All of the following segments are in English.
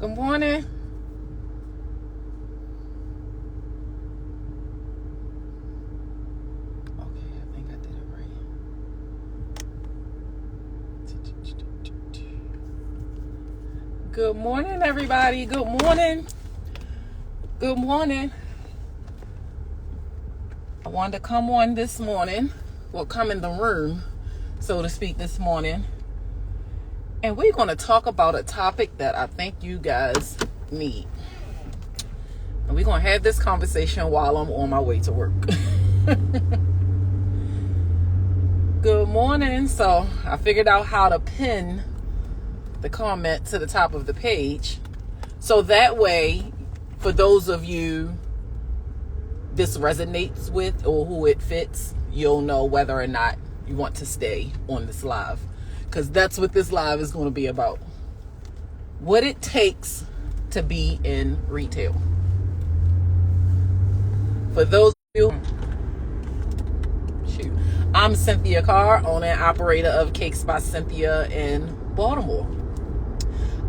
Good morning. Okay, I think I did it right. Good morning, everybody. Good morning. Good morning. I wanted to come on this morning, come in the room, so to speak, this morning. And we're going to talk about a topic that I think you guys need. And we're going to have this conversation while I'm on my way to work. Good morning. So I figured out how to pin the comment to the top of the page. So that way, for those of you this resonates with or who it fits, you'll know whether or not you want to stay on this live. Because that's what this live is going to be about. What it takes to be in retail. For those of you, I'm Cynthia Carr, owner and operator of Cakes by Cynthia in Baltimore.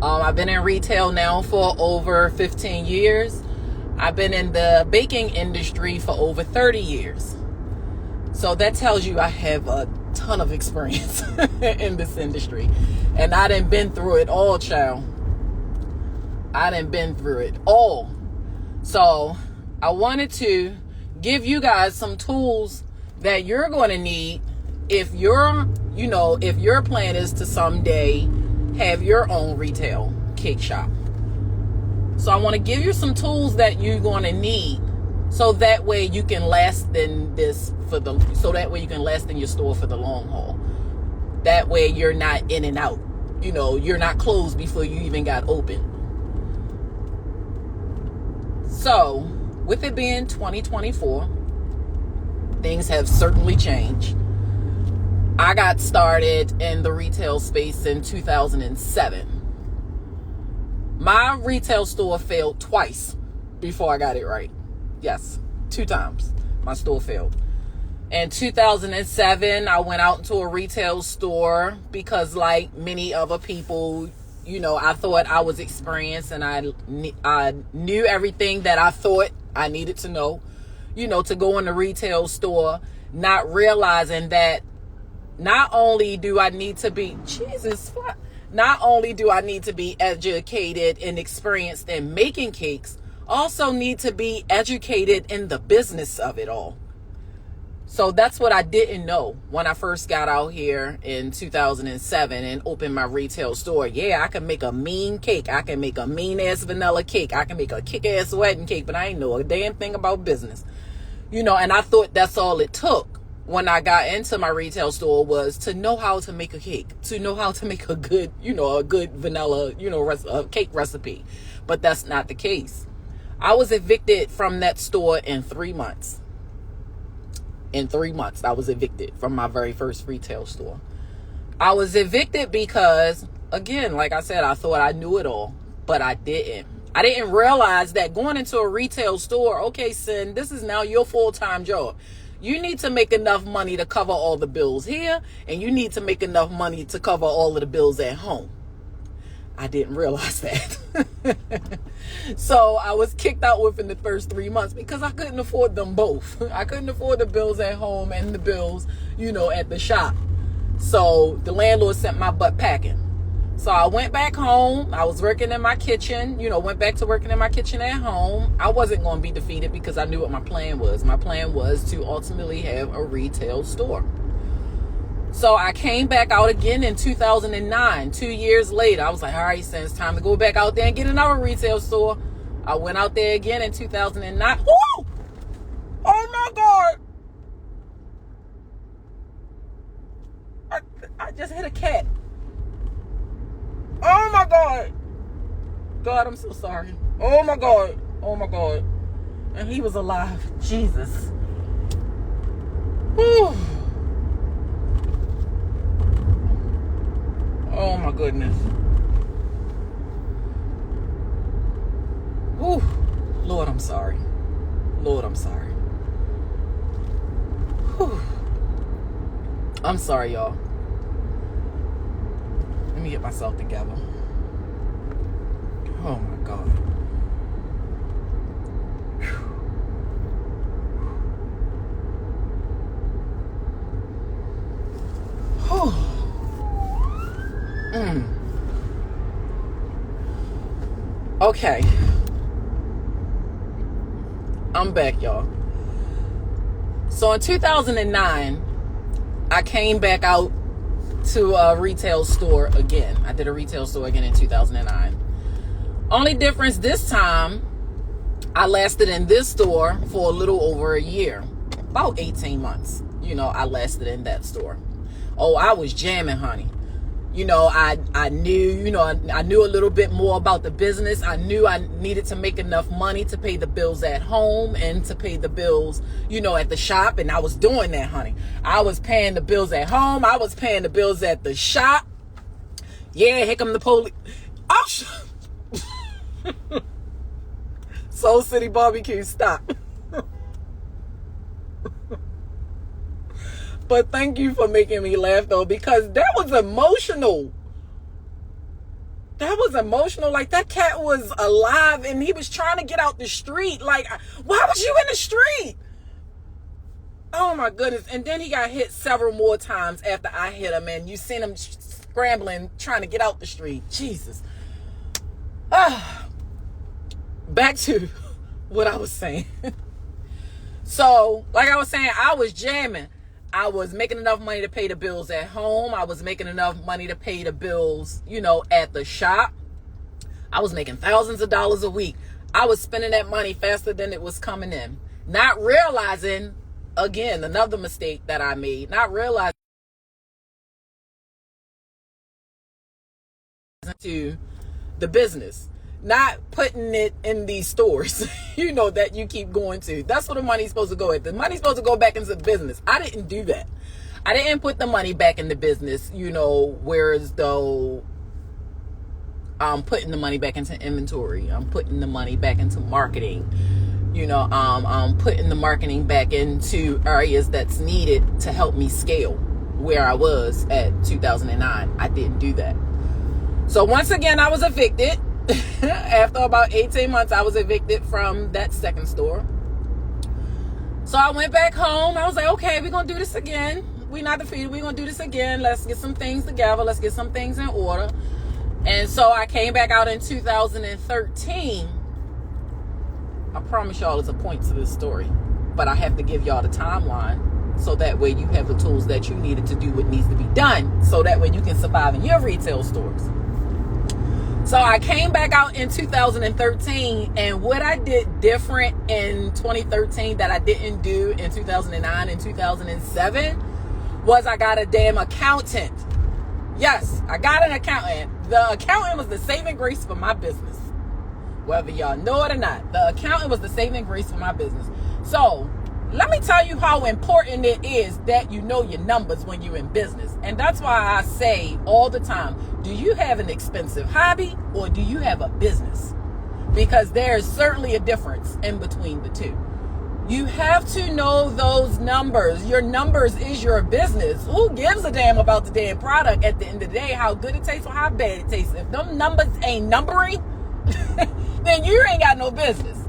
I've been in retail now for over 15 years. I've been in the baking industry for over 30 years. So that tells you I have a ton of experience in this industry. And I done been through it all, child. I done been through it all. So I wanted to give you guys some tools that you're going to need if your plan is to someday have your own retail cake shop. So I want to give you some tools that you're going to need so that way you can last in your store for the long haul. That way you're not in and out. You're not closed before you even got open. So, with it being 2024, things have certainly changed. I got started in the retail space in 2007. My retail store failed twice before I got it right. Yes, 2 times my store failed. In 2007, I went out into a retail store because, like many other people, I thought I was experienced and I knew everything that I thought I needed to know, to go in the retail store, not realizing that not only do I need to be educated and experienced in making cakes, also need to be educated in the business of it all. So that's what I didn't know when I first got out here in 2007 and opened my retail store. Yeah, I can make a mean cake. I can make a mean ass vanilla cake. I can make a kick ass wedding cake, but I ain't know a damn thing about business. And I thought that's all it took when I got into my retail store was to know how to make a cake, to know how to make a good vanilla, cake recipe. But that's not the case. I was evicted from that store in 3 months. In 3 months, I was evicted from my very first retail store. I was evicted because, again, like I said, I thought I knew it all, but I didn't. I didn't realize that going into a retail store, okay, Sin, this is now your full-time job. You need to make enough money to cover all the bills here, and you need to make enough money to cover all of the bills at home. I didn't realize that. So I was kicked out within the first 3 months because I couldn't afford them both. I couldn't afford the bills at home and the bills, at the shop. So the landlord sent my butt packing. So I went back home. I was working in my kitchen, went back to working in my kitchen at home. I wasn't going to be defeated because I knew what my plan was. My plan was to ultimately have a retail store. So I came back out again in 2009, 2 years later. I was like, all right, Sin, it's time to go back out there and get another retail store. I went out there again in 2009. Woo! Oh my God! I just hit a cat. Oh my God. God, I'm so sorry. Oh my God. Oh my God. And he was alive. Jesus. Whew. Oh my goodness. Whew. Lord, I'm sorry. Lord, I'm sorry. Whew. I'm sorry, y'all. Let me get myself together. Oh my God. Okay. I'm back, y'all. So in 2009, I came back out to a retail store again. I did a retail store again in 2009. Only difference this time, I lasted in this store for a little over a year. About 18 months. I lasted in that store. Oh, I was jamming, honey. I knew, I knew a little bit more about the business. I knew I needed to make enough money to pay the bills at home and to pay the bills, at the shop. And I was doing that, honey. I was paying the bills at home. I was paying the bills at the shop. Yeah, here come the police. Oh, Soul City Barbecue, stop. But thank you for making me laugh, though, because that was emotional. That was emotional. Like, that cat was alive and he was trying to get out the street. Like, why was you in the street? Oh, my goodness. And then he got hit several more times after I hit him. And you seen him scrambling, trying to get out the street. Jesus. Back to what I was saying. So, like I was saying, I was jamming. I was making enough money to pay the bills at home. I was making enough money to pay the bills, at the shop. I was making thousands of dollars a week. I was spending that money faster than it was coming in. Not realizing, again, another mistake that I made, not realizing to the business. Not putting it in these stores, that you keep going to. That's where the money's supposed to go at. The money's supposed to go back into the business. I didn't do that. I didn't put the money back in the business, whereas though I'm putting the money back into inventory. I'm putting the money back into marketing. I'm putting the marketing back into areas that's needed to help me scale where I was at 2009. I didn't do that. So once again, I was evicted. After about 18 months, I was evicted from that second store. So I went back home. I was like, okay, we're going to do this again. We're not defeated. We're going to do this again. Let's get some things together. Let's get some things in order. And so I came back out in 2013. I promise y'all there's a point to this story. But I have to give y'all the timeline so that way you have the tools that you needed to do what needs to be done. So that way you can survive in your retail stores. So I came back out in 2013, and what I did different in 2013 that I didn't do in 2009 and 2007 was I got a damn accountant. Yes, I got an accountant. The accountant was the saving grace for my business. Whether y'all know it or not, the accountant was the saving grace for my business. So let me tell you how important it is that you know your numbers when you're in business. And that's why I say all the time, do you have an expensive hobby or do you have a business? Because there's certainly a difference in between the two. You have to know those numbers. Your numbers is your business. Who gives a damn about the damn product at the end of the day, how good it tastes or how bad it tastes? If them numbers ain't numbering, then you ain't got no business.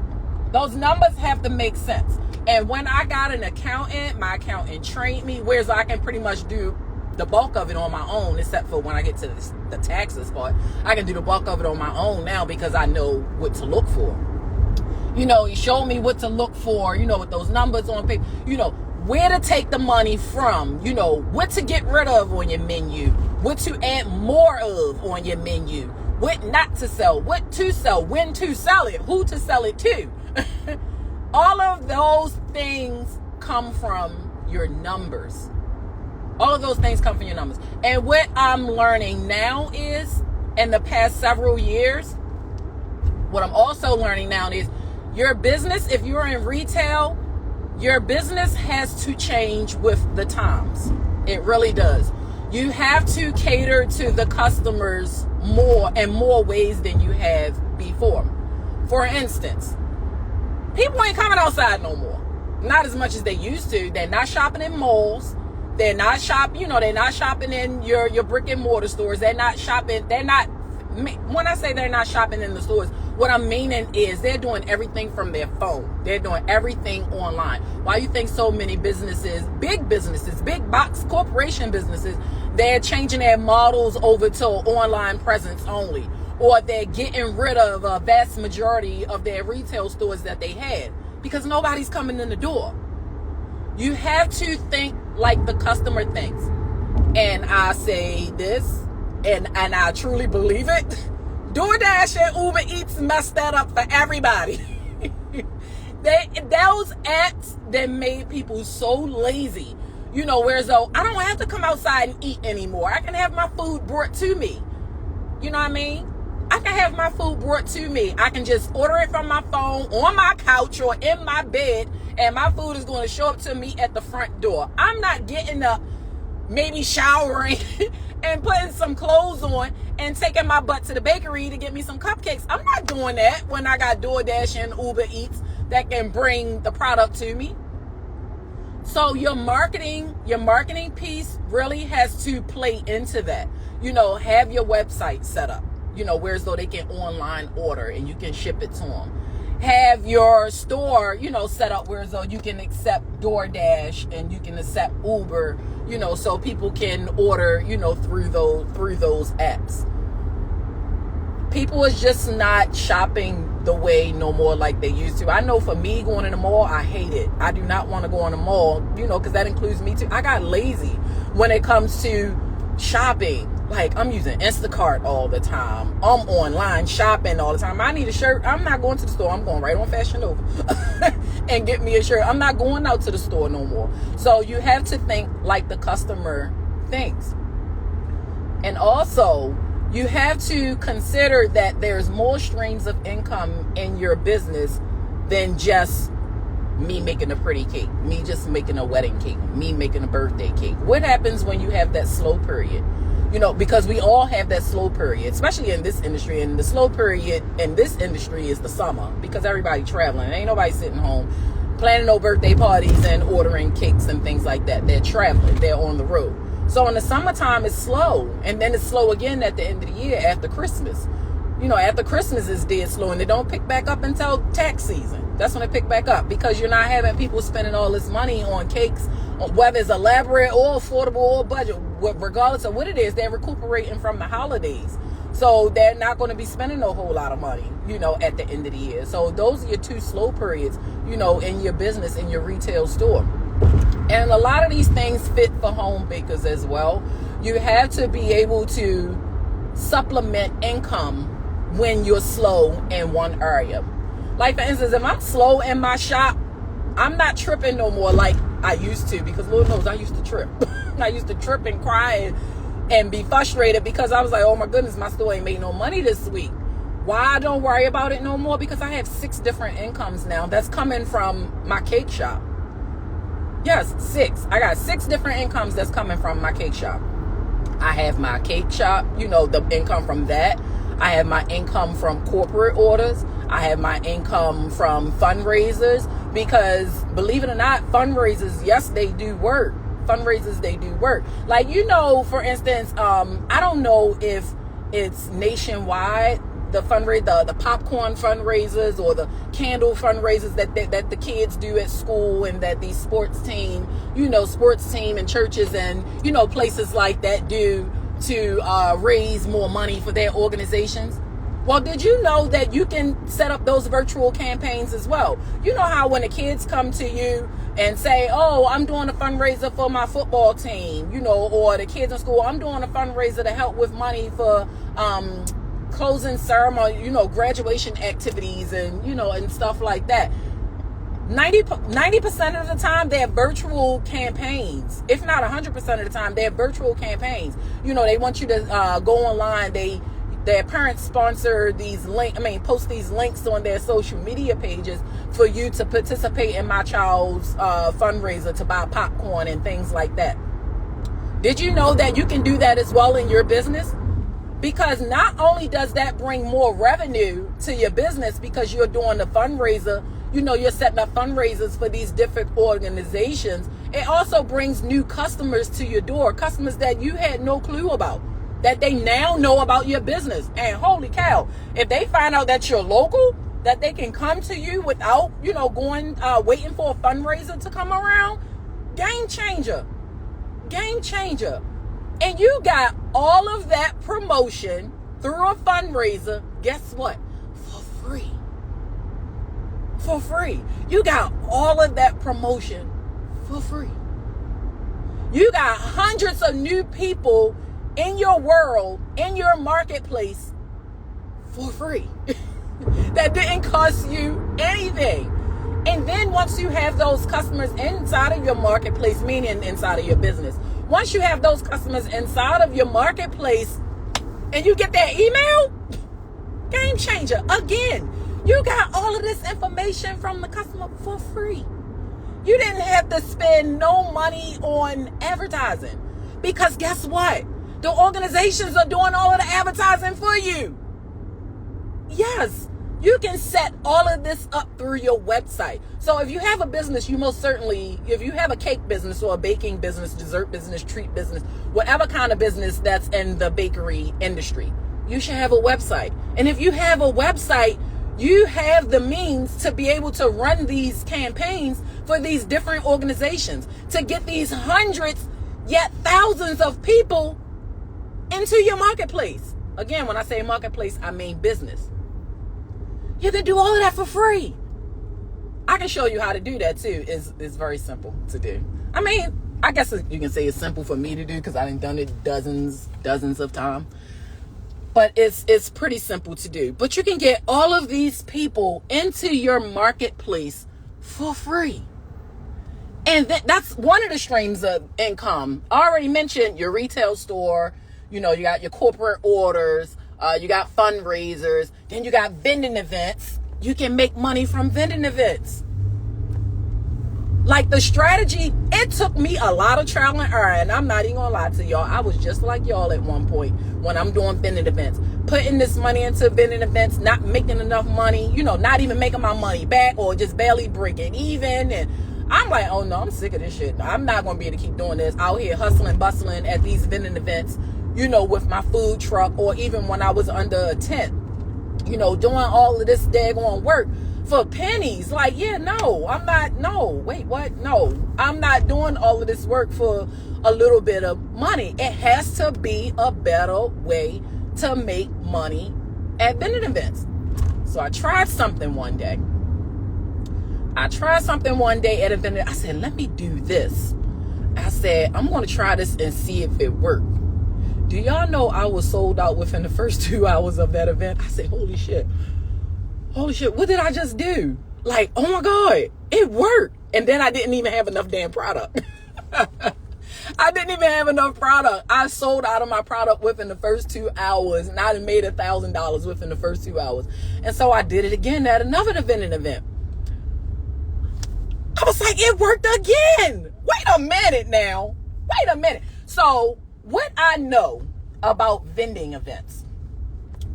Those numbers have to make sense. And when I got an accountant, my accountant trained me, whereas I can pretty much do the bulk of it on my own, except for when I get to the taxes part. I can do the bulk of it on my own now because I know what to look for. He showed me what to look for, with those numbers on paper, where to take the money from, what to get rid of on your menu, what to add more of on your menu, what not to sell, what to sell, when to sell it, who to sell it to. All of those things come from your numbers. All of those things come from your numbers. And what I'm learning now is, in the past several years, what I'm also learning now is your business, if you're in retail, your business has to change with the times. It really does. You have to cater to the customers more and more ways than you have before. For instance, people ain't coming outside no more. Not as much as they used to. They're not shopping in malls. They're not shopping, they're not shopping in your brick and mortar stores. They're not shopping, they're not when I say they're not shopping in the stores, what I'm meaning is they're doing everything from their phone. They're doing everything online. Why you think so many businesses, big box corporation businesses, they're changing their models over to online presence only, or they're getting rid of a vast majority of their retail stores that they had because nobody's coming in the door. You have to think like the customer thinks. And I say this, and I truly believe it. DoorDash and Uber Eats messed that up for everybody. Those apps that made people so lazy. Whereas though I don't have to come outside and eat anymore. I can have my food brought to me. You know what I mean? I can have my food brought to me. I can just order it from my phone, on my couch, or in my bed, and my food is going to show up to me at the front door. I'm not getting up, maybe showering and putting some clothes on and taking my butt to the bakery to get me some cupcakes. I'm not doing that when I got DoorDash and Uber Eats that can bring the product to me. So your marketing piece really has to play into that. Have your website set up, whereas though they can online order and you can ship it to them. Have your store, set up whereas though you can accept DoorDash and you can accept Uber, so people can order, through those apps. People is just not shopping the way no more like they used to. I know for me, going in the mall, I hate it. I do not want to go in the mall, because that includes me too. I got lazy when it comes to shopping. Like, I'm using Instacart all the time. I'm online shopping all the time. I need a shirt. I'm not going to the store. I'm going right on Fashion Nova and get me a shirt. I'm not going out to the store no more. So you have to think like the customer thinks. And also, you have to consider that there's more streams of income in your business than just me making a pretty cake, me just making a wedding cake, me making a birthday cake. What happens when you have that slow period? Because we all have that slow period, especially in this industry. And the slow period in this industry is the summer, because everybody traveling. Ain't nobody sitting home planning no birthday parties and ordering cakes and things like that. They're traveling. They're on the road. So in the summertime, it's slow. And then it's slow again at the end of the year after Christmas. After Christmas is dead slow, and they don't pick back up until tax season. That's when they pick back up, because you're not having people spending all this money on cakes, whether it's elaborate or affordable or budget. Regardless of what it is, they're recuperating from the holidays. So they're not going to be spending a whole lot of money, at the end of the year. So those are your two slow periods, in your business, in your retail store. And a lot of these things fit for home bakers as well. You have to be able to supplement income when you're slow in one area. Like, for instance, if I'm slow in my shop, I'm not tripping no more like I used to, because Lord knows I used to trip. I used to trip and cry and be frustrated because I was like, oh my goodness, my store ain't made no money this week. Why I don't worry about it no more? Because I have 6 different incomes now that's coming from my cake shop. Yes, 6. I got 6 different incomes that's coming from my cake shop. I have my cake shop, the income from that. I have my income from corporate orders. I have my income from fundraisers, because believe it or not, fundraisers, yes, they do work. Fundraisers, they do work. Like, for instance, I don't know if it's nationwide, the the popcorn fundraisers or the candle fundraisers that the kids do at school, and that these sports team and churches and, places like that do to raise more money for their organizations. Well, did you know that you can set up those virtual campaigns as well? You know how when the kids come to you and say, oh, I'm doing a fundraiser for my football team, or the kids in school, I'm doing a fundraiser to help with money for closing ceremony, graduation activities and, and stuff like that. 90% of the time, they're virtual campaigns. If not 100% of the time, they're virtual campaigns. They want you to go online. Their parents sponsor post these links on their social media pages for you to participate in my child's fundraiser to buy popcorn and things like that. Did you know that you can do that as well in your business? Because not only does that bring more revenue to your business because you're doing the fundraiser, you're setting up fundraisers for these different organizations. It also brings new customers to your door, customers that you had no clue about. that they now know about your business. And holy cow, if they find out that you're local, that they can come to you without, waiting for a fundraiser to come around, game changer. Game changer. And you got all of that promotion through a fundraiser, guess what? For free. For free. You got all of that promotion for free. You got hundreds of new people in your world, in your marketplace, for free. That didn't cost you anything. And then once you have those customers inside of your marketplace, meaning inside of your business, once you have those customers inside of your marketplace and you get that email, game changer. Again, you got all of this information from the customer for free. You didn't have to spend no money on advertising, because guess what? The organizations are doing all of the advertising for you. Yes, you can set all of this up through your website. So if you have a business, you most certainly, if you have a cake business or a baking business, dessert business, treat business, whatever kind of business that's in the bakery industry, you should have a website. And if you have a website, you have the means to be able to run these campaigns for these different organizations to get these hundreds, yet thousands of people into your marketplace. Again, when I say marketplace, I mean business. You can do all of that for free. I can show you how to do that too. It's very simple to do. I mean, I guess you can say it's simple for me to do because I've done it dozens of times. But it's pretty simple to do. But you can get all of these people into your marketplace for free. And that's one of the streams of income. I already mentioned your retail store. You got your corporate orders. You got fundraisers. Then you got vending events. You can make money from vending events. Like the strategy, it took me a lot of trial and error, and I'm not even gonna lie to y'all. I was just like y'all at one point when I'm doing vending events, putting this money into vending events, not making enough money, not even making my money back or just barely breaking even. And I'm like, oh no, I'm sick of this shit. I'm not gonna be able to keep doing this out here hustling, bustling at these vending events, with my food truck, or even when I was under a tent, doing all of this daggone work for pennies. Like, I'm not doing all of this work for a little bit of money. It has to be a better way to make money at vending events. So I tried something one day. At a vending. I said, let me do this. I said, I'm going to try this and see if it worked. Do y'all know I was sold out within the first 2 hours of that event? I said, holy shit, what did I just do? Like, oh my God, it worked. And then I didn't even have enough damn product. I didn't even have enough product. I sold out of my product within the first 2 hours, and I made $1,000 within the first 2 hours. And so I did it again at another vending event. I was like, it worked again. Wait a minute. So what I know about vending events,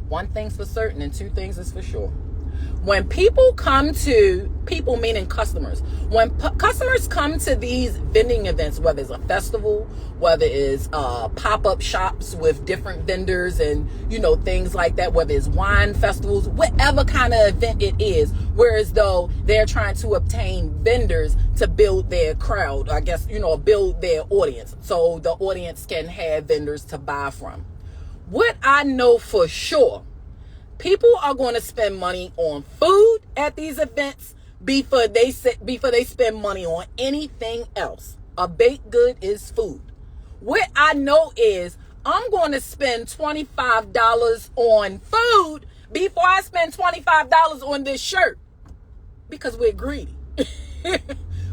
one thing's for certain and two things is for sure. When people meaning customers, when customers come to these vending events, whether it's a festival, whether it's pop-up shops with different vendors and, things like that, whether it's wine festivals, whatever kind of event it is, whereas though they're trying to obtain vendors to build their crowd, I guess, build their audience so the audience can have vendors to buy from. What I know for sure, people are going to spend money on food at these events before they spend money on anything else. A baked good is food. What I know is I'm going to spend $25 on food before I spend $25 on this shirt, because we're greedy.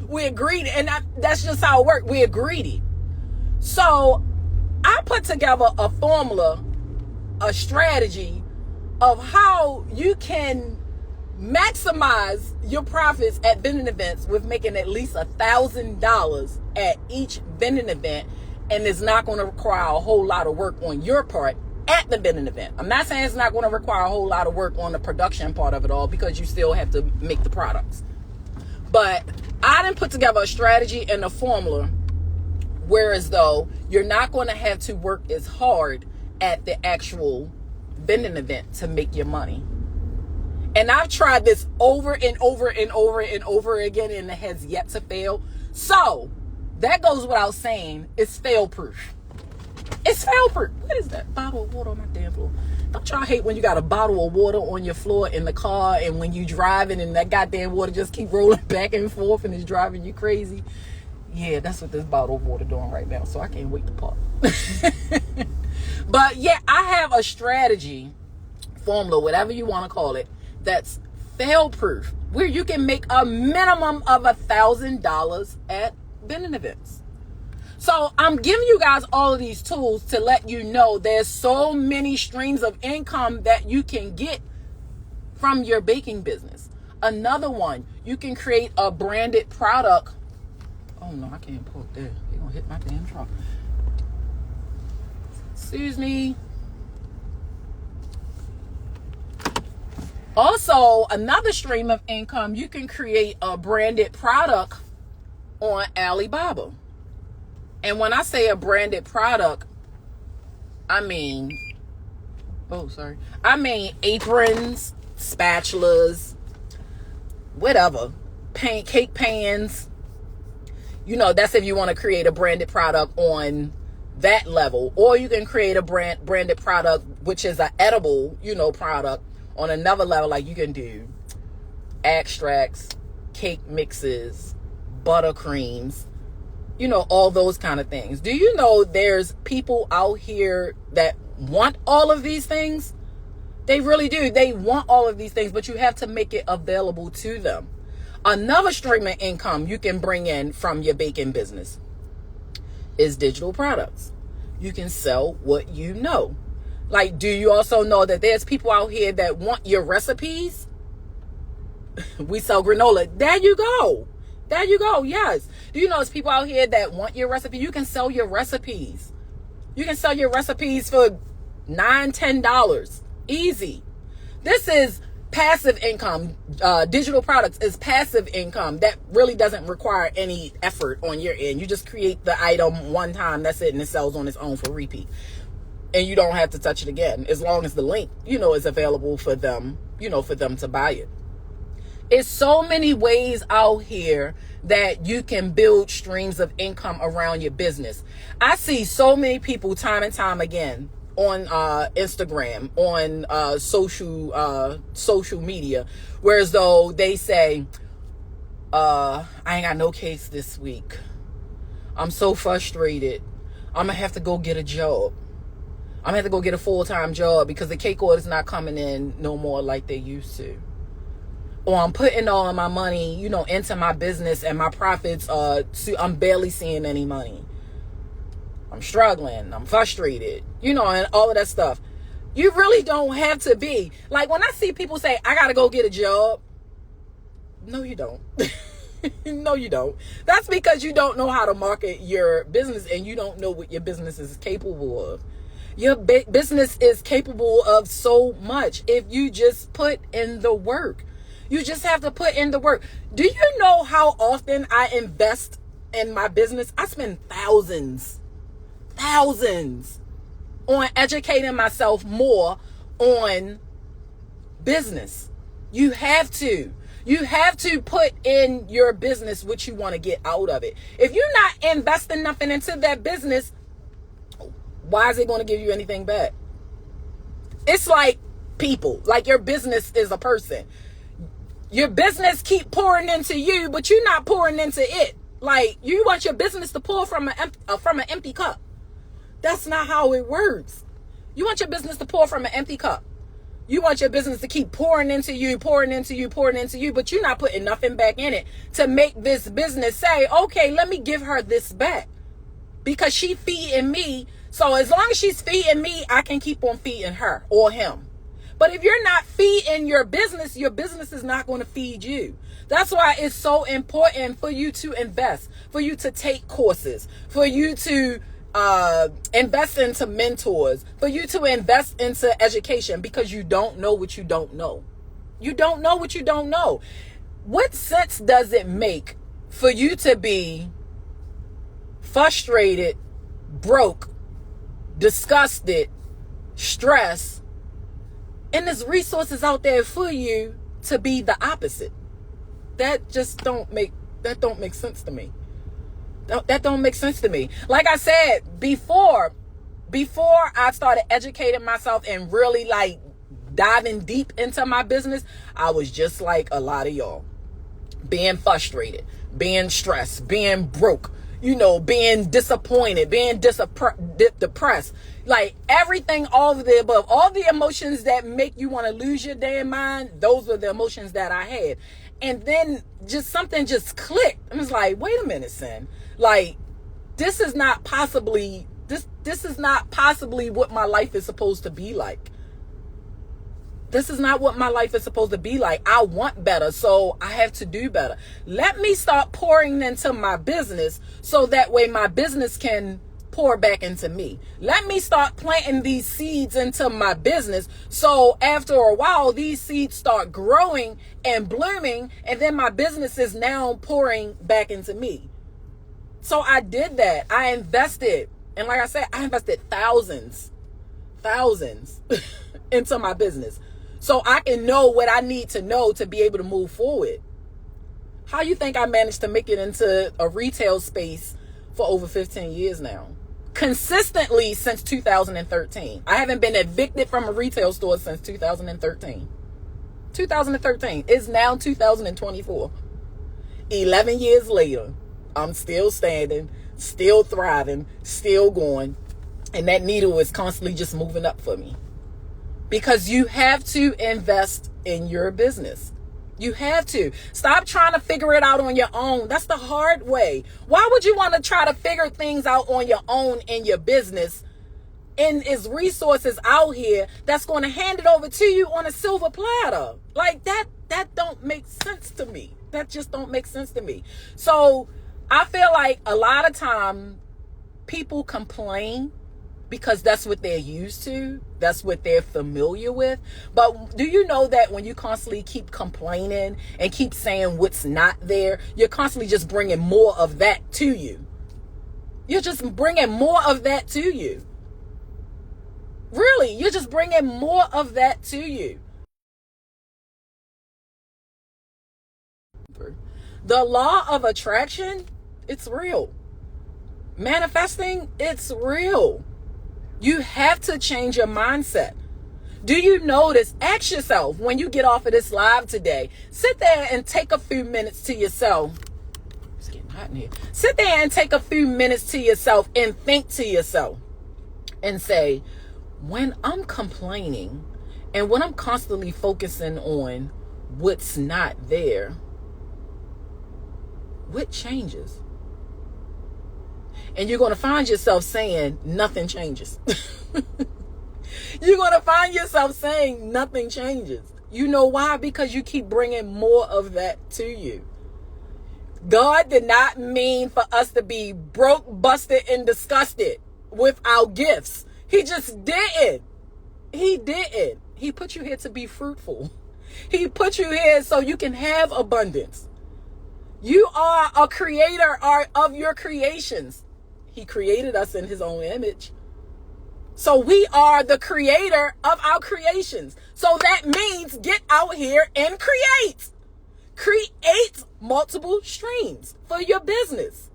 We're greedy, and that's just how it works. We're greedy. So I put together a formula, a strategy of how you can maximize your profits at vending events with making at least $1,000 at each vending event, and it's not going to require a whole lot of work on your part at the vending event. I'm not saying it's not going to require a whole lot of work on the production part of it all, because you still have to make the products. But I didn't put together a strategy and a formula whereas though you're not going to have to work as hard at the actual vending event to make your money. And I've tried this over and over and over and over again, and it has yet to fail. So that goes without saying, it's fail proof. It's fail proof. What is that? Bottle of water on my damn floor. Don't y'all hate when you got a bottle of water on your floor in the car, and when you driving and that goddamn water just keep rolling back and forth and it's driving you crazy? Yeah, that's what this bottle of water doing right now. So I can't wait to pop. But yeah, I have a strategy, formula, whatever you want to call it, that's fail proof, where you can make a minimum of $1,000 at vending events. So I'm giving you guys all of these tools to let you know there's so many streams of income that you can get from your baking business. Another one, you can create a branded product. Oh no, I can't pull it there. They're gonna hit my damn truck. Excuse me. Also, another stream of income, you can create a branded product on Alibaba. And when I say a branded product, I mean aprons, spatulas, whatever, cake pans. You know, that's if you want to create a branded product on that level. Or you can create a branded product, which is an edible, product on another level. Like you can do extracts, cake mixes, buttercreams, all those kind of things. Do you know there's people out here that want all of these things? They really do. They want all of these things, but you have to make it available to them. Another stream of income you can bring in from your baking business is digital products. You can sell what you know. Like, do you also know that there's people out here that want your recipes? We sell granola. There you go. There you go. Yes. Do you know there's people out here that want your recipe? You can sell your recipes. You can sell your recipes for $9, $10. Easy. This is passive income. Digital products is passive income that really doesn't require any effort on your end. You just create the item one time. That's it. And it sells on its own for repeat. And you don't have to touch it again, as long as the link, is available for them, for them to buy it. It's so many ways out here that you can build streams of income around your business. I see so many people time and time again on Instagram, on social media, whereas though they say, I ain't got no case this week. I'm so frustrated. I'm gonna have to go get a job. I'm gonna have to go get a full-time job because the cake order's not coming in no more like they used to. Or I'm putting all of my money, into my business, and my profits I'm barely seeing any money. I'm struggling. I'm frustrated, and all of that stuff. You really don't have to be. Like when I see people say, I got to go get a job. No, you don't. No, you don't. That's because you don't know how to market your business and you don't know what your business is capable of. Your business is capable of so much if you just put in the work. You just have to put in the work. Do you know how often I invest in my business? I spend thousands on educating myself more on business. You have to put in your business what you want to get out of it. If you're not investing nothing into that business, why is it going to give you anything back? It's like people, like your business is a person. Your business keep pouring into you, but you're not pouring into it. Like you want your business to pour from an empty cup. That's not how it works. You want your business to pour from an empty cup. You want your business to keep pouring into you, but you're not putting nothing back in it to make this business say, okay, let me give her this back because she feeding me. So as long as she's feeding me, I can keep on feeding her or him. But if you're not feeding your business is not going to feed you. That's why it's so important for you to invest, for you to take courses, for you to invest into mentors, for you to invest into education, because you don't know what you don't know. You don't know what you don't know. What sense does it make for you to be frustrated, broke, disgusted, stress, and there's resources out there for you to be the opposite. That just don't make sense to me. That don't make sense to me. Like I said before I started educating myself and really like diving deep into my business, I was just like a lot of y'all, being frustrated, being stressed, being broke, being disappointed, being depressed, like everything, all of the above, all the emotions that make you want to lose your damn mind. Those were the emotions that I had. And then something just clicked. I was like, wait a minute, Sin. Like, this is not possibly what my life is supposed to be like. This is not what my life is supposed to be like. I want better, so I have to do better. Let me start pouring into my business so that way my business can pour back into me. Let me start planting these seeds into my business so after a while these seeds start growing and blooming, and then my business is now pouring back into me. So I did that. I invested, and like I said, I invested thousands into my business so I can know what I need to know to be able to move forward. How you think I managed to make it into a retail space for over 15 years now? Consistently since 2013. I haven't been evicted from a retail store since 2013. 2013 is now 2024. 11 years later, I'm still standing, still thriving, still going, and that needle is constantly just moving up for me. Because you have to invest in your business. You have to. Stop trying to figure it out on your own. That's the hard way. Why would you want to try to figure things out on your own in your business? And there's resources out here that's going to hand it over to you on a silver platter. Like that don't make sense to me. That just don't make sense to me. So I feel like a lot of time people complain because that's what they're used to. That's what they're familiar with. But do you know that when you constantly keep complaining and keep saying what's not there, you're constantly just bringing more of that to you. You're just bringing more of that to you. Really, you're just bringing more of that to you. The law of attraction, it's real. Manifesting, it's real. You have to change your mindset. Do you notice? Ask yourself when you get off of this live today, sit there and take a few minutes to yourself. It's getting hot in here. Sit there and take a few minutes to yourself and think to yourself and say, when I'm complaining and when I'm constantly focusing on what's not there, what changes? And you're going to find yourself saying nothing changes. You're going to find yourself saying nothing changes. You know why? Because you keep bringing more of that to you. God did not mean for us to be broke, busted, and disgusted with our gifts. He just didn't. He didn't. He put you here to be fruitful. He put you here so you can have abundance. You are a creator of your creations. He created us in his own image. So we are the creator of our creations. So that means get out here and create. Create multiple streams for your business.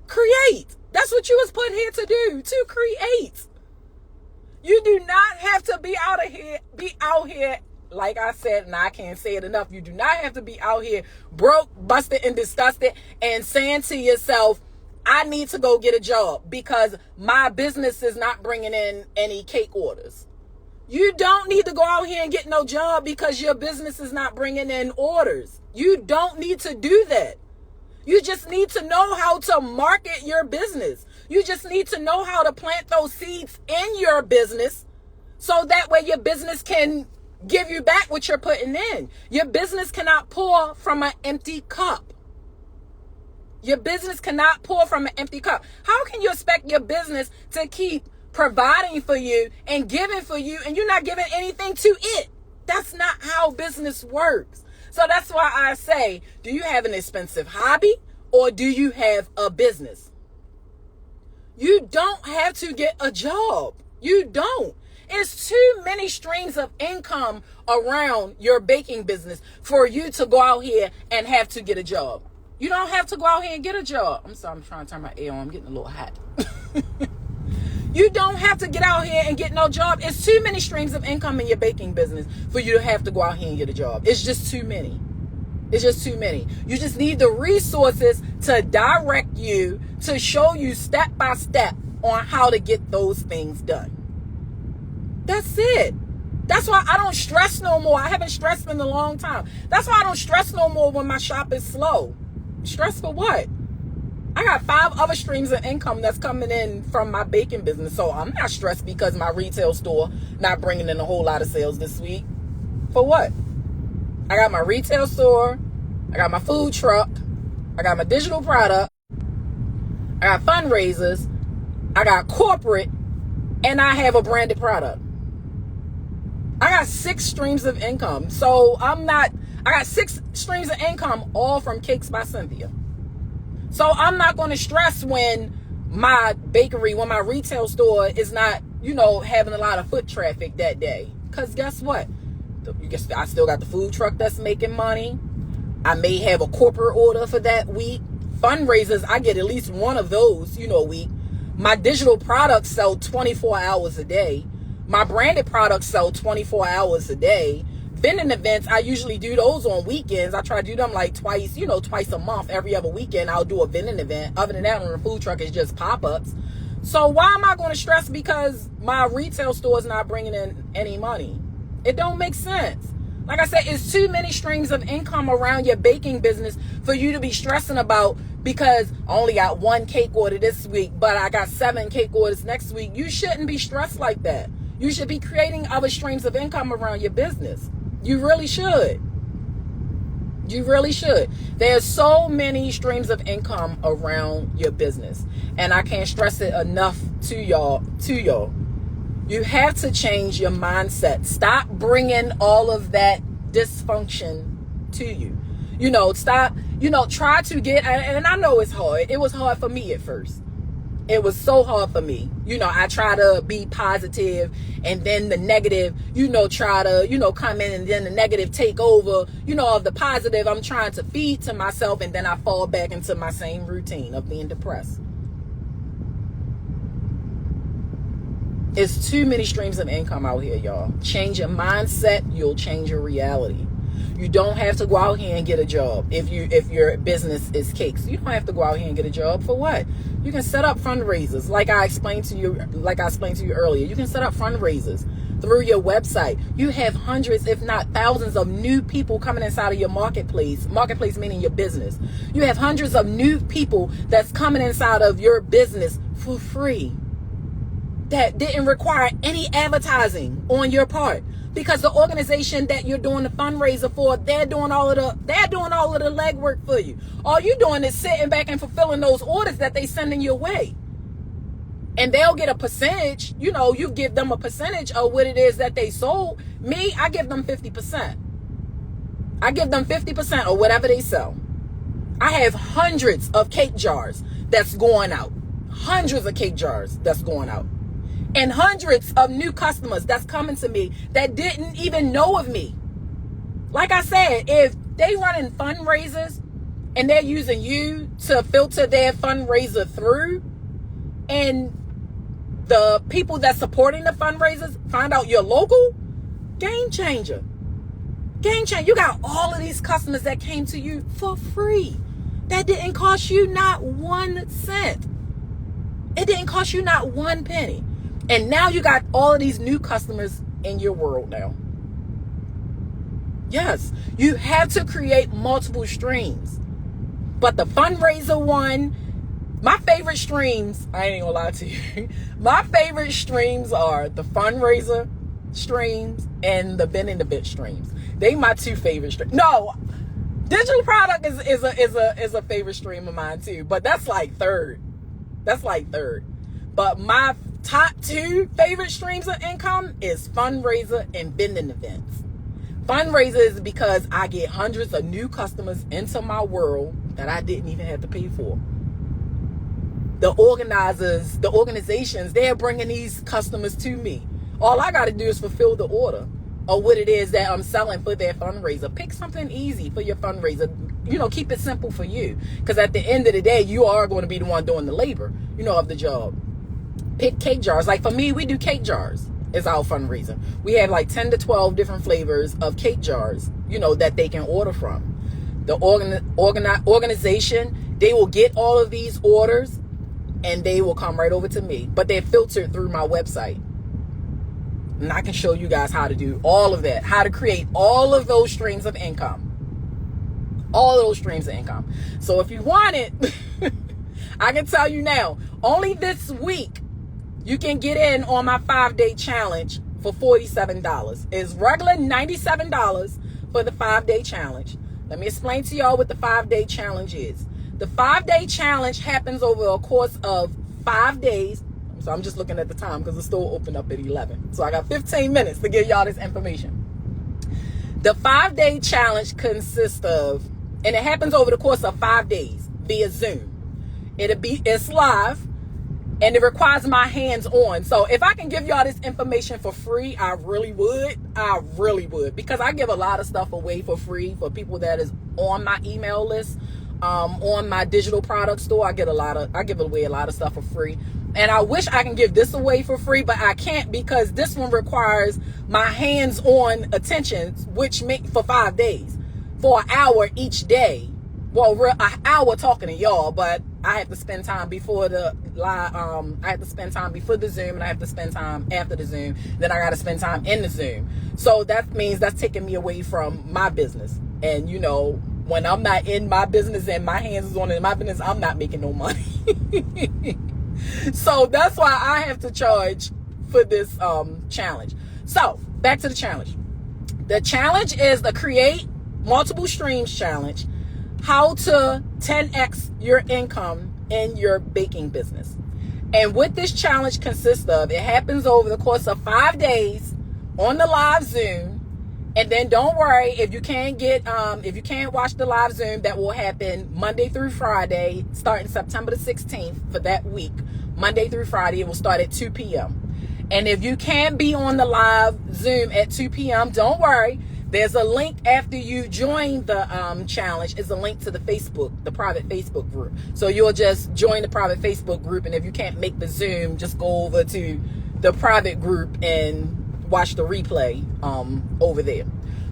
Create. That's what you was put here to do, to create. You do not have to be out here, like I said, and I can't say it enough. You do not have to be out here broke, busted, and disgusted and saying to yourself, I need to go get a job because my business is not bringing in any cake orders. You don't need to go out here and get no job because your business is not bringing in orders. You don't need to do that. You just need to know how to market your business. You just need to know how to plant those seeds in your business so that way your business can give you back what you're putting in. Your business cannot pour from an empty cup. Your business cannot pour from an empty cup. How can you expect your business to keep providing for you and giving for you and you're not giving anything to it? That's not how business works. So that's why I say, do you have an expensive hobby or do you have a business? You don't have to get a job. You don't. It's too many streams of income around your baking business for you to go out here and have to get a job. You don't have to go out here and get a job. I'm sorry, I'm trying to turn my air on. I'm getting a little hot. You don't have to get out here and get no job. It's too many streams of income in your baking business for you to have to go out here and get a job. It's just too many. It's just too many. You just need the resources to direct you, to show you step by step on how to get those things done. That's it. That's why I don't stress no more. I haven't stressed in a long time. That's why I don't stress no more when my shop is slow. Stress for what? I got 5 other streams of income that's coming in from my baking business. So I'm not stressed because my retail store not bringing in a whole lot of sales this week. For what? I got my retail store, I got my food truck, I got my digital product, I got fundraisers, I got corporate, and I have a branded product. I got 6 streams of income. So I got 6 streams of income, all from Cakes by Cynthia. So I'm not going to stress when my bakery, when my retail store is not, having a lot of foot traffic that day. Because guess what? I still got the food truck that's making money. I may have a corporate order for that week. Fundraisers, I get at least one of those, a week. My digital products sell 24 hours a day. My branded products sell 24 hours a day. Vending events, I usually do those on weekends. I try to do them like twice a month. Every other weekend, I'll do a vending event. Other than that, on the food truck, it's just pop-ups. So why am I going to stress because my retail store is not bringing in any money? It don't make sense. Like I said, it's too many streams of income around your baking business for you to be stressing about because I only got 1 cake order this week, but I got 7 cake orders next week. You shouldn't be stressed like that. You should be creating other streams of income around your business. You really should. You really should. There's so many streams of income around your business. And I can't stress it enough to y'all. You have to change your mindset. Stop bringing all of that dysfunction to you. Stop, try to get, and I know it's hard. It was hard for me at first. It was so hard for me. I try to be positive and then the negative, try to, come in and then the negative take over, of the positive I'm trying to feed to myself. And then I fall back into my same routine of being depressed. It's too many streams of income out here, y'all. Change your mindset, you'll change your reality. You don't have to go out here and get a job if your business is cakes. You don't have to go out here and get a job. For what? You can set up fundraisers, like I explained to you earlier. You can set up fundraisers through your website. You have hundreds, if not thousands, of new people coming inside of your marketplace. Marketplace meaning your business. You have hundreds of new people that's coming inside of your business for free. That didn't require any advertising on your part, because the organization that you're doing the fundraiser for, they're doing all of the legwork for you. All you're doing is sitting back and fulfilling those orders that they sending your way. And they'll get a percentage. You give them a percentage of what it is that they sold. Me, I give them 50%. I give them 50% of whatever they sell. I have hundreds of cake jars that's going out. Hundreds of cake jars that's going out. And hundreds of new customers that's coming to me that didn't even know of me. Like I said, if they running fundraisers and they're using you to filter their fundraiser through, and the people that's supporting the fundraisers find out you're local, game changer. Game changer. You got all of these customers that came to you for free. That didn't cost you not 1 cent. It didn't cost you not 1 penny. And now you got all of these new customers in your world now. Yes, you have to create multiple streams. But the fundraiser one, my favorite streams, I ain't gonna lie to you. My favorite streams are the fundraiser streams and the vending event streams. They my 2 favorite streams. No, digital product is a favorite stream of mine too. But that's like third. But my top 2 favorite streams of income is fundraiser and vending events. Fundraiser is because I get hundreds of new customers into my world that I didn't even have to pay for. The organizations, they're bringing these customers to me. All I got to do is fulfill the order or what it is that I'm selling for their fundraiser. Pick something easy for your fundraiser. Keep it simple for you. Because at the end of the day, you are going to be the one doing the labor, of the job. Pick cake jars. Like for me, we do cake jars. Is our fundraiser. We have like 10 to 12 different flavors of cake jars, that they can order from. The organization, they will get all of these orders and they will come right over to me. But they're filtered through my website. And I can show you guys how to do all of that. How to create all of those streams of income. All of those streams of income. So if you want it, I can tell you now, only this week, you can get in on my 5-day challenge for $47. It's regular $97 for the 5-day challenge. Let me explain to y'all what the 5-day challenge is. The 5-day challenge happens over a course of 5 days. So I'm just looking at the time because the store opened up at 11. So I got 15 minutes to give y'all this information. The 5-day challenge consists of, and it happens over the course of 5 days via Zoom. It's live. And it requires my hands on. So if I can give y'all this information for free, I really would. Because I give a lot of stuff away for free for people that is on my email list. On my digital product store, I give away a lot of stuff for free. And I wish I can give this away for free, but I can't because this one requires my hands-on attention, which for 5 days, for an hour each day. Well, an hour talking to y'all, but I have to spend time before the live. I have to spend time before the Zoom, and I have to spend time after the Zoom. Then I got to spend time in the Zoom. So that means that's taking me away from my business. And when I'm not in my business and my hands is on in my business, I'm not making no money. So that's why I have to charge for this challenge. So back to the challenge. The challenge is the Create Multiple Streams challenge. How to 10x your income in your baking business. And what this challenge consists of, it happens over the course of 5 days on the live Zoom. And then don't worry if you can't watch the live Zoom, that will happen Monday through Friday, starting September the 16th for that week. Monday through Friday, it will start at 2 p.m. And if you can't be on the live Zoom at 2 p.m., don't worry. There's a link after you join the challenge. It's a link to the private Facebook group. So you'll just join the private Facebook group. And if you can't make the Zoom, just go over to the private group and watch the replay over there.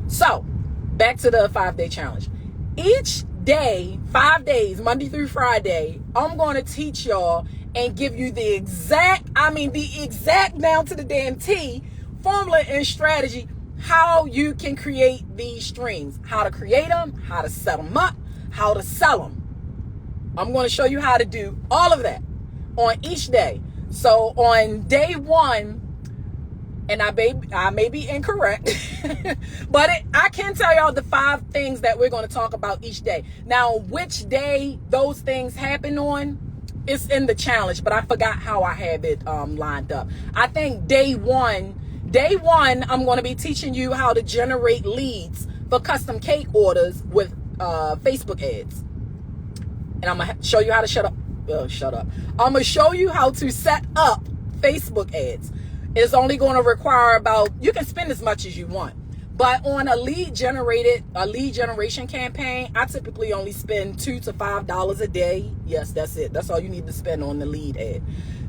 So back to the 5-day challenge. Each day, 5 days, Monday through Friday, I'm going to teach y'all and give you the exact down to the damn T formula and strategy how you can create these streams, how to create them, how to set them up, how to sell them. I'm going to show you how to do all of that on each day. So on day 1, and I may be incorrect, but I can tell y'all the 5 things that we're going to talk about each day. Now, which day those things happen on, it's in the challenge, but I forgot how I have it lined up. I think day one, I'm going to be teaching you how to generate leads for custom cake orders with Facebook ads. And I'm going to show you how to shut up. I'm going to show you how to set up Facebook ads. It's only going to require you can spend as much as you want. But on a lead generation campaign, I typically only spend $2 to $5 a day. Yes, that's it. That's all you need to spend on the lead ad.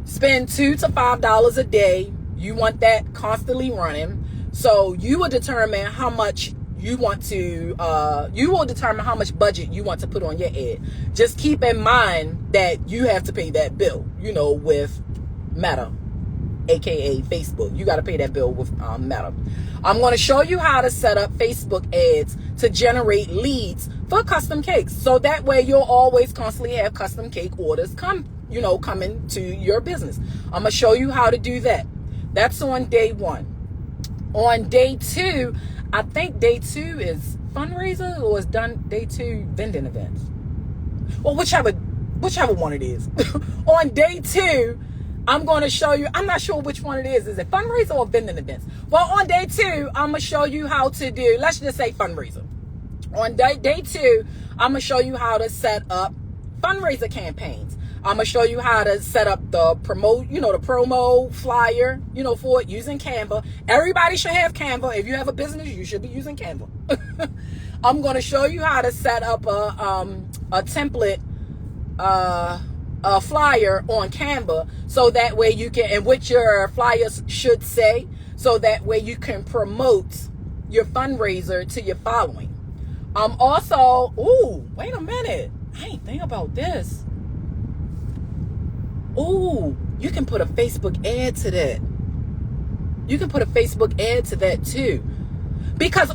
Spend $2 to $5 a day. You want that constantly running. So you will determine how much you will determine how much budget you want to put on your ad. Just keep in mind that you have to pay that bill, with Meta, aka Facebook. You got to pay that bill with Meta. I'm going to show you how to set up Facebook ads to generate leads for custom cakes. So that way you'll always constantly have custom cake orders coming to your business. I'm going to show you how to do that. That's on day 1. On day 2, I think day 2 is fundraiser, or is done day 2 vending events. Well, whichever one it is. On day 2, I'm going to show you, I'm not sure which one it is. Is it fundraiser or vending events? Well, on day 2, I'm going to show you how to do, let's just say fundraiser. On day 2, I'm going to show you how to set up fundraiser campaigns. I'm gonna show you how to set up the promo flyer, for it using Canva. Everybody should have Canva. If you have a business, you should be using Canva. I'm gonna show you how to set up a template, a flyer on Canva, so that way you can, and what your flyers should say, so that way you can promote your fundraiser to your following. Also, wait a minute. I ain't think about this. You can put a Facebook ad to that. You can put a Facebook ad to that too. Because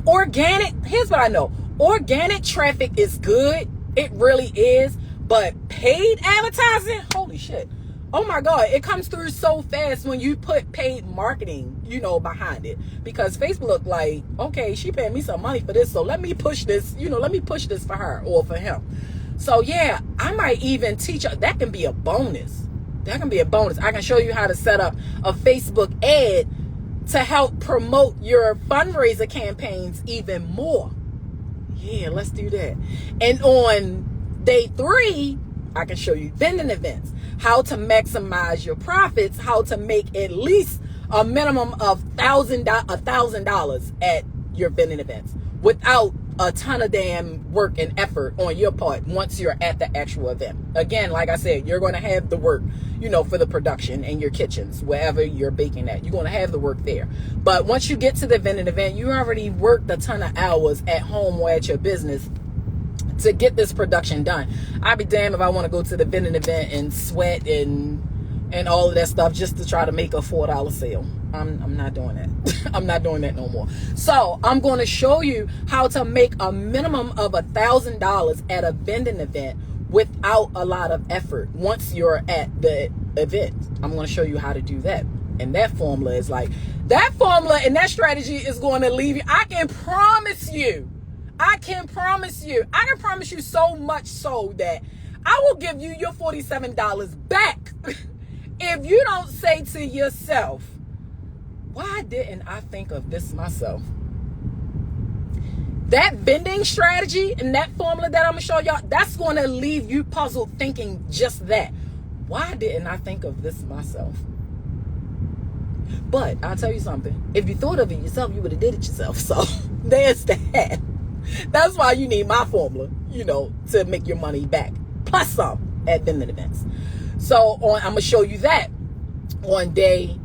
here's what I know. Organic traffic is good. It really is. But paid advertising, holy shit. Oh my God, it comes through so fast when you put paid marketing, behind it. Because Facebook like, okay, she paying me some money for this, so let me push this, for her or for him. So yeah, I might even teach her. That can be a bonus. I can show you how to set up a Facebook ad to help promote your fundraiser campaigns even more. Yeah, let's do that. And on day 3, I can show you vending events, how to maximize your profits, how to make at least a minimum of $1,000 at your vending events without a ton of damn work and effort on your part once you're at the actual event. Again, like I said, you're going to have the work, for the production in your kitchens, wherever you're baking at. You're going to have the work there. But once you get to the vending event, you already worked a ton of hours at home or at your business to get this production done. I'd be damned if I want to go to the vending event and sweat and all of that stuff just to try to make a $4 sale. I'm not doing that. I'm not doing that no more. So I'm going to show you how to make a minimum of $1,000 at a vending event without a lot of effort once you're at the event. I'm going to show you how to do that. And that formula and that strategy is going to leave you. I can promise you so much so that I will give you your $47 back if you don't say to yourself, why didn't I think of this myself? That vending strategy and that formula that I'm going to show y'all, that's going to leave you puzzled thinking just that. Why didn't I think of this myself? But I'll tell you something. If you thought of it yourself, you would have did it yourself. So there's that. That's why you need my formula, to make your money back. Plus some at vending events. So I'm going to show you that on day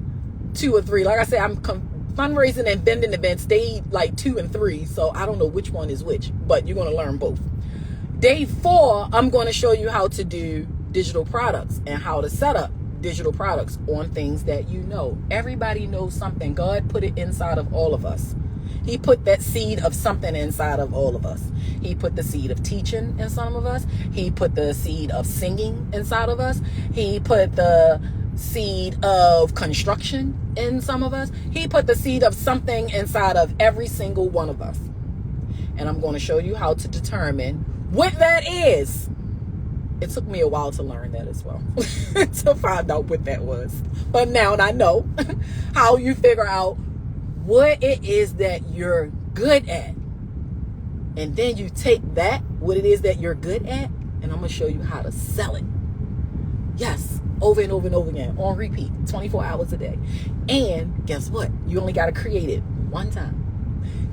2 or 3. Like I said, I'm fundraising and vending events, day like 2 and 3. So I don't know which one is which, but you're going to learn both. Day 4, I'm going to show you how to do digital products and how to set up digital products on things that everybody knows something. God put it inside of all of us. He put that seed of something inside of all of us. He put the seed of teaching in some of us. He put the seed of singing inside of us. He put the seed of construction in some of us. He put the seed of something inside of every single one of us. And I'm going to show you how to determine what that is. It took me a while to learn that as well, to find out what that was. But now I know how you figure out what it is that you're good at. And then you take what it is that you're good at, and I'm going to show you how to sell it. Yes, over and over and over again, on repeat, 24 hours a day. And guess what? You only got to create it one time.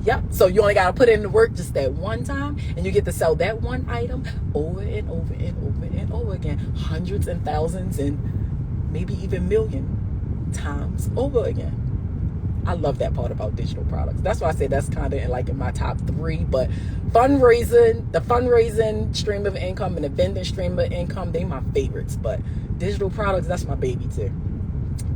Yep. So you only got to put in the work just that one time, and you get to sell that one item over and over and over and over again, hundreds and thousands and maybe even million times over again. I love that part about digital products. That's why I say that's kind of like in my top 3. But the fundraising stream of income and the vending stream of income, they my favorites. But digital products, that's my baby too.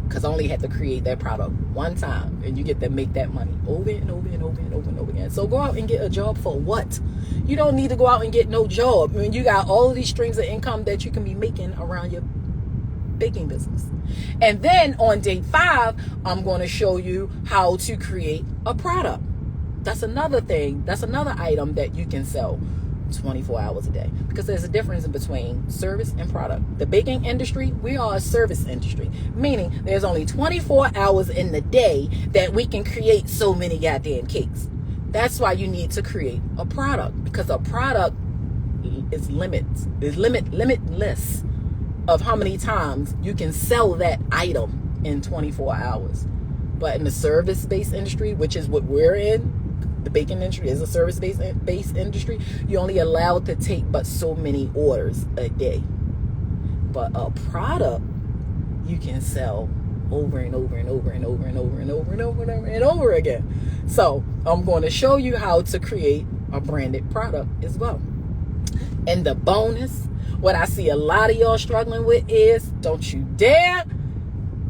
Because I only had to create that product one time, and you get to make that money over and over and over and over and over again. So go out and get a job for what? You don't need to go out and get no job. I mean, you got all of these streams of income that you can be making around your baking business. And then on day 5, I'm going to show you how to create a product. That's another thing. That's another item that you can sell 24 hours a day, because there's a difference between service and product. The baking industry, we are a service industry, meaning there's only 24 hours in the day that we can create so many goddamn cakes. That's why you need to create a product, because a product is limitless. of how many times you can sell that item in 24 hours. But in the service-based industry, which is what we're in, the baking industry is a service-based industry, you're only allowed to take but so many orders a day. But a product you can sell over and over and over and over and over and over and over and over and over again. So I'm going to show you how to create a branded product as well. And the bonus, what I see a lot of y'all struggling with is, don't you dare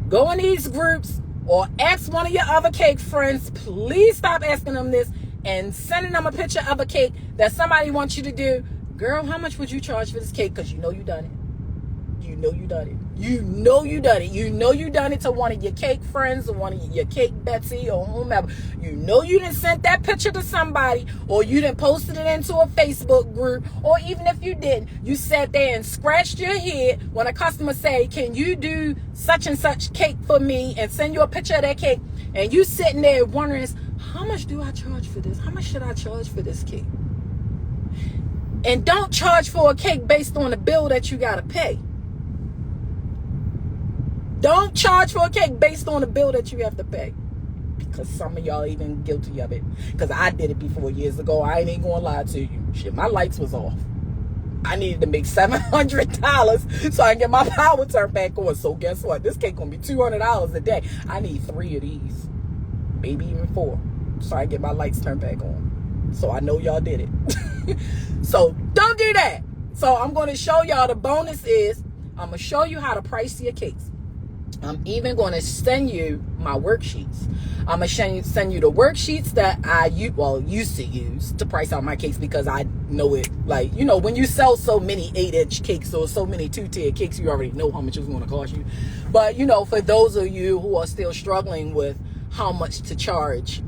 go in these groups or ask one of your other cake friends. Please stop asking them this and sending them a picture of a cake that somebody wants you to do. Girl, how much would you charge for this cake? Because you know you done it. You know you done it. You know you done it. You know you done it to one of your cake friends or one of your cake Betsy or whomever. You know you didn't send that picture to somebody, or you didn't posted it into a Facebook group, or even if you didn't, you sat there and scratched your head when a customer say, can you do such and such cake for me, and send you a picture of that cake, and you sitting there wondering, how much do I charge for this? How much should I charge for this cake? And don't charge for a cake based on the bill that you got to pay. Don't charge for a cake based on the bill that you have to pay. Because some of y'all even guilty of it. Because I did it before years ago. I ain't going to lie to you. Shit, my lights was off. I needed to make $700 so I can get my power turned back on. So guess what? This cake going to be $200 a day. I need 3 of these. Maybe even 4. So I can get my lights turned back on. So I know y'all did it. So don't do that. So I'm going to show y'all, the bonus is, I'm going to show you how to price your cakes. I'm even going to send you my worksheets. I'm going to send you the worksheets that I used to use to price out my cakes, because I know it. Like, you know, when you sell so many 8-inch cakes or so many 2-tier cakes, you already know how much it's going to cost you. But, you know, for those of you who are still struggling with how much to charge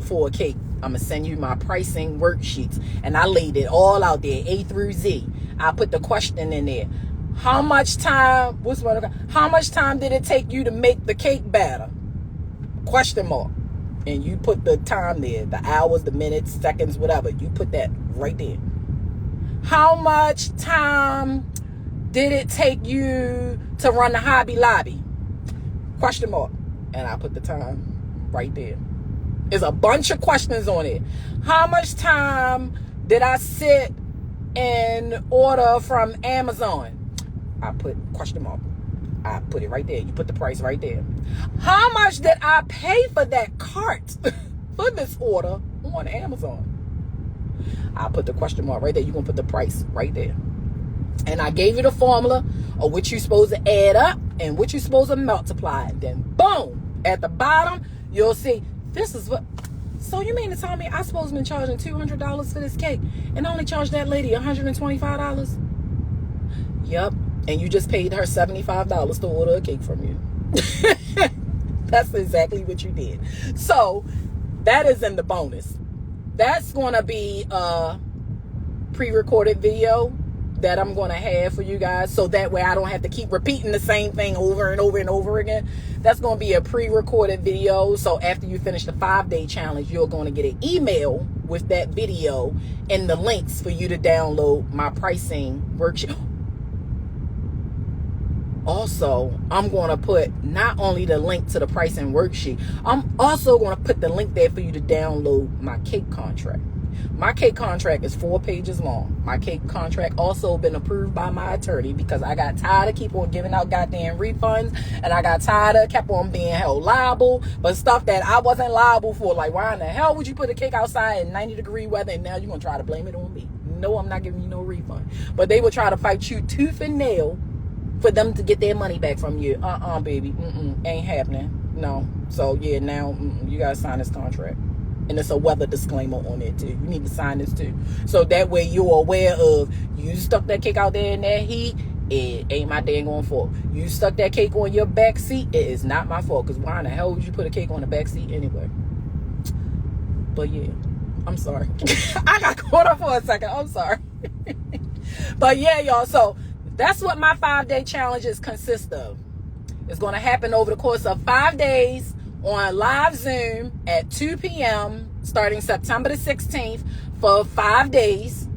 for a cake, I'm going to send you my pricing worksheets. And I laid it all out there, A through Z. I put the question in there. How much time, how much time did it take you to make the cake batter? Question mark. And you put the time there, the hours, the minutes, seconds, whatever. You put that right there. How much time did it take you to run the Hobby Lobby? Question mark. And I put the time right there. There's a bunch of questions on it. How much time did I sit and order from Amazon? I put question mark. I put it right there. You put the price right there. How much did I pay for that cart for this order on Amazon? I put the question mark right there. You're going to put the price right there. And I gave you the formula of what you're supposed to add up and what you're supposed to multiply. And then boom, at the bottom, you'll see this is what. So you mean to tell me I'm supposed to be charging $200 for this cake and only charge that lady $125? Yep. And you just paid her $75 to order a cake from you. That's exactly what you did. So that is in the bonus. That's going to be a pre-recorded video that I'm going to have for you guys, so that way I don't have to keep repeating the same thing over and over and over again. That's going to be a pre-recorded video. So after you finish the 5-day challenge, you're going to get an email with that video and the links for you to download my pricing worksheet. Also, I'm going to put not only the link to the pricing worksheet, I'm also going to put the link there for you to download my cake contract. My cake contract is 4 pages long. My cake contract also been approved by my attorney, because I got tired of keep on giving out goddamn refunds, and I got tired of kept on being held liable, but stuff that I wasn't liable for. Like, why in the hell would you put a cake outside in 90-degree weather and now you're going to try to blame it on me? No, I'm not giving you no refund. But they will try to fight you tooth and nail for them to get their money back from you. Baby. Ain't happening. No. So, yeah, now you got to sign this contract. And it's a weather disclaimer on it, too. You need to sign this, too. So that way you're aware of, you stuck that cake out there in that heat, it ain't my dang on fault. You stuck that cake on your back seat, it is not my fault. Because why in the hell would you put a cake on the back seat anyway? But, yeah. I'm sorry. I got caught up for a second. I'm sorry. But, yeah, y'all. So that's what my 5-day challenges consist of. It's going to happen over the course of 5 days on live Zoom at 2 p.m. starting September the 16th for 5 days.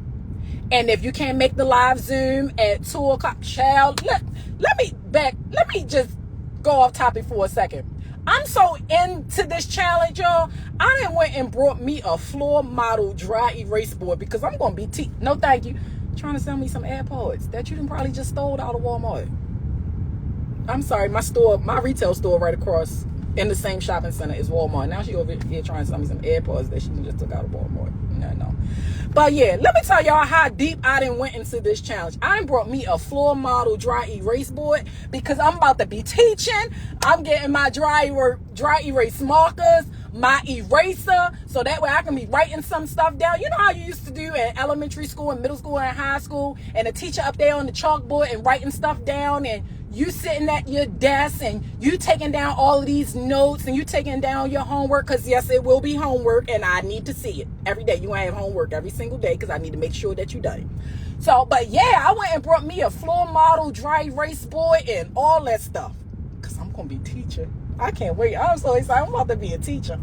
And if you can't make the live Zoom at 2 o'clock, child, look, Let me just go off topic for a second. I'm so into this challenge, y'all. I done went and brought me a floor model dry erase board because I'm going to be no thank you. Trying to sell me some AirPods that you done probably just stole out of Walmart. I'm sorry, my retail store right across in the same shopping center is Walmart. Now she over here trying to sell me some AirPods that she just took out of Walmart. No. But yeah, let me tell y'all how deep I done went into this challenge. I done brought me a floor model dry erase board because I'm about to be teaching. I'm getting my dry erase markers, my eraser, so that way I can be writing some stuff down. You know how you used to do in elementary school and middle school and high school, and the teacher up there on the chalkboard and writing stuff down, and you sitting at your desk and you taking down all of these notes and you taking down your homework, because yes, it will be homework and I need to see it every day. You want to have homework every single day because I need to make sure that you done it. So, but yeah, I went and brought me a floor model dry erase board and all that stuff because I'm going to be teaching. I can't wait. I'm so excited. I'm about to be a teacher.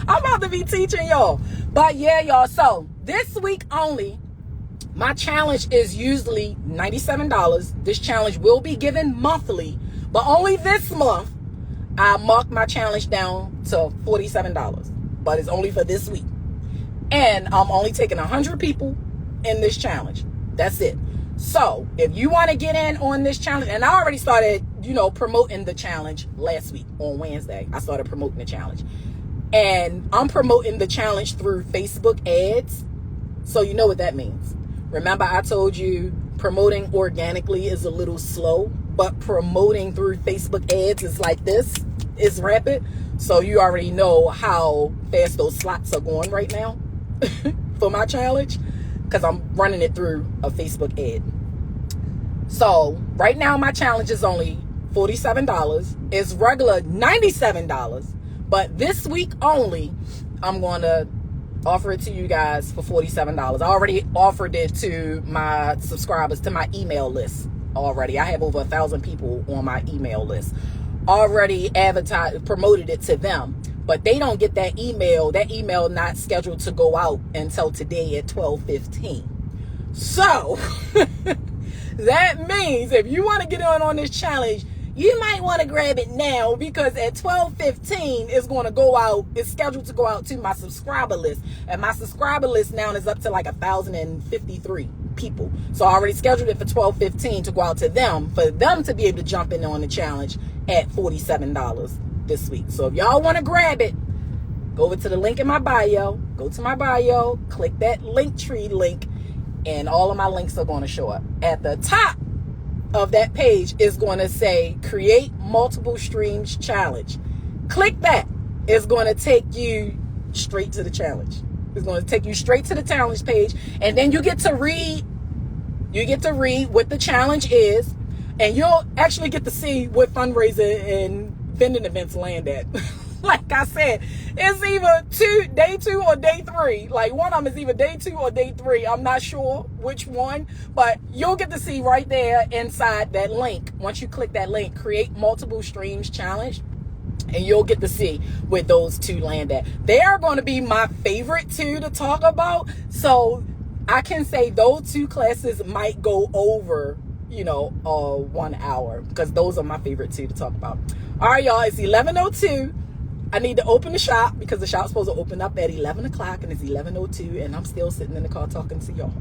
I'm about to be teaching y'all. But yeah, y'all. So this week only, my challenge is usually $97. This challenge will be given monthly, but only this month I marked my challenge down to $47, but it's only for this week. And I'm only taking 100 people in this challenge. That's it. So if you want to get in on this challenge, and I already started, promoting the challenge last week on Wednesday. I started promoting the challenge, and I'm promoting the challenge through Facebook ads. So you know what that means. Remember, I told you promoting organically is a little slow, but promoting through Facebook ads is like this. It's rapid. So you already know how fast those slots are going right now for my challenge, because I'm running it through a Facebook ad. So right now my challenge is only $47. It's regular $97. But this week only, I'm going to offer it to you guys for $47. I already offered it to my subscribers, to my email list already. I have over 1,000 people on my email list. Already promoted it to them, but they don't get that email. That email not scheduled to go out until today at 12:15. So that means if you want to get on this challenge, you might want to grab it now, because at 12:15 it's going to go out. It's scheduled to go out to my subscriber list, and my subscriber list now is up to like 1,053 people. So I already scheduled it for 12:15 to go out to them, for them to be able to jump in on the challenge at $47 this week. So if y'all want to grab it, go over to the link in my bio. Go to my bio, click that Linktree link, and all of my links are going to show up. At the top of that page is going to say create multiple streams challenge. Click that. It's going to take you straight to the challenge. It's going to take you straight to the challenge page, and then you get to read what the challenge is, and you'll actually get to see what fundraiser and vending events land at. Like I said, it's either day 2 or day 3. Like one of them is either day 2 or day 3. I'm not sure which one, but you'll get to see right there inside that link. Once you click that link, create multiple streams challenge, and you'll get to see where those two land at. They are going to be my favorite two to talk about. So I can say those two classes might go over, 1 hour, because those are my favorite two to talk about. All right, y'all, it's 11:02. I need to open the shop because the shop's supposed to open up at 11 o'clock, and it's 11:02, and I'm still sitting in the car talking to y'all.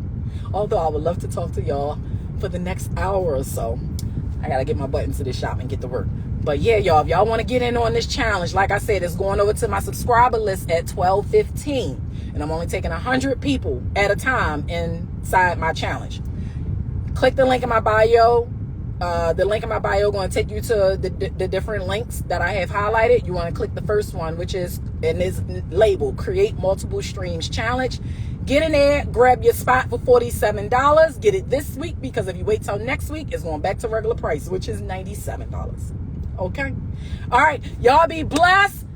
Although I would love to talk to y'all for the next hour or so. I got to get my butt into this shop and get to work. But yeah, y'all, if y'all want to get in on this challenge, like I said, it's going over to my subscriber list at 12:15, and I'm only taking 100 people at a time inside my challenge. Click the link in my bio. The link in my bio is going to take you to the different links that I have highlighted. You want to click the first one, which is labeled Create Multiple Streams Challenge. Get in there, grab your spot for $47. Get it this week, because if you wait till next week, it's going back to regular price, which is $97. Okay? All right. Y'all be blessed.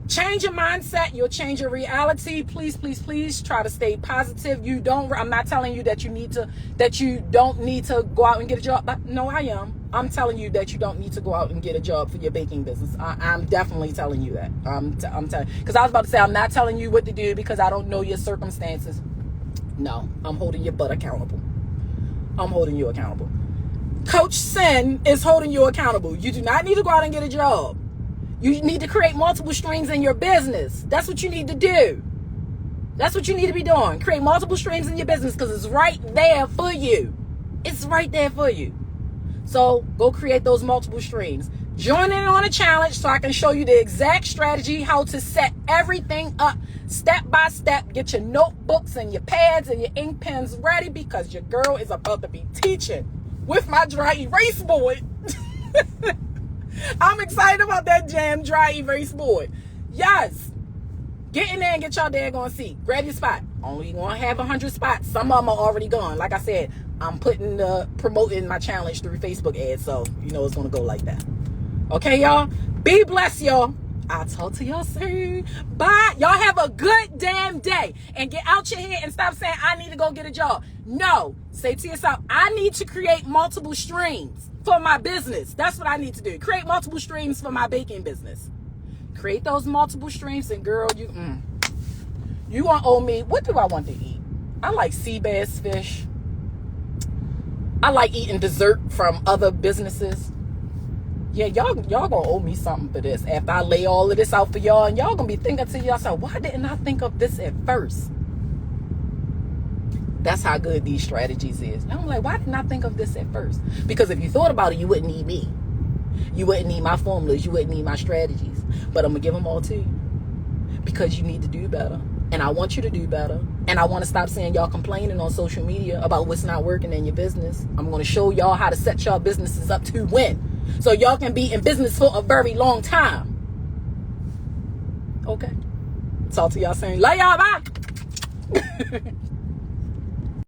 Change your mindset. You'll change your reality. Please, please, please try to stay positive. I'm not telling you that you don't need to go out and get a job. No, I am. I'm telling you that you don't need to go out and get a job for your baking business. I'm definitely telling you that. I'm telling, because I was about to say, I'm not telling you what to do because I don't know your circumstances. No, I'm holding your butt accountable. I'm holding you accountable. Coach Sin is holding you accountable. You do not need to go out and get a job. You need to create multiple streams in your business. That's what you need to do. That's what you need to be doing. Create multiple streams in your business because it's right there for you. It's right there for you. So go create those multiple streams. Join in on a challenge so I can show you the exact strategy, how to set everything up step by step. Get your notebooks and your pads and your ink pens ready because your girl is about to be teaching with my dry erase board. I'm excited about that jam dry erase board. Yes. Get in there and get y'all daggone seat. Grab your spot. Only gonna have 100 spots. Some of them are already gone. Like I said, I'm promoting my challenge through Facebook ads, so you know it's gonna go like that. Okay, y'all? Be blessed, y'all. I'll talk to y'all soon. Bye. Y'all have a good damn day. And get out your head and stop saying, I need to go get a job. No. Say to yourself, I need to create multiple streams for my business. That's what I need to do. Create multiple streams for my baking business. Create those multiple streams, and girl, you gonna owe me. What do I want to eat? I like sea bass fish. I like eating dessert from other businesses. Yeah, y'all gonna owe me something for this after I lay all of this out for y'all, and y'all gonna be thinking to yourself, why didn't I think of this at first? That's how good these strategies is. And I'm like, why didn't I think of this at first? Because if you thought about it, you wouldn't need me. You wouldn't need my formulas. You wouldn't need my strategies. But I'm gonna give them all to you because you need to do better. And I want you to do better. And I want to stop seeing y'all complaining on social media about what's not working in your business. I'm going to show y'all how to set y'all businesses up to win. So y'all can be in business for a very long time. Okay. Talk to y'all soon. Love y'all. Bye.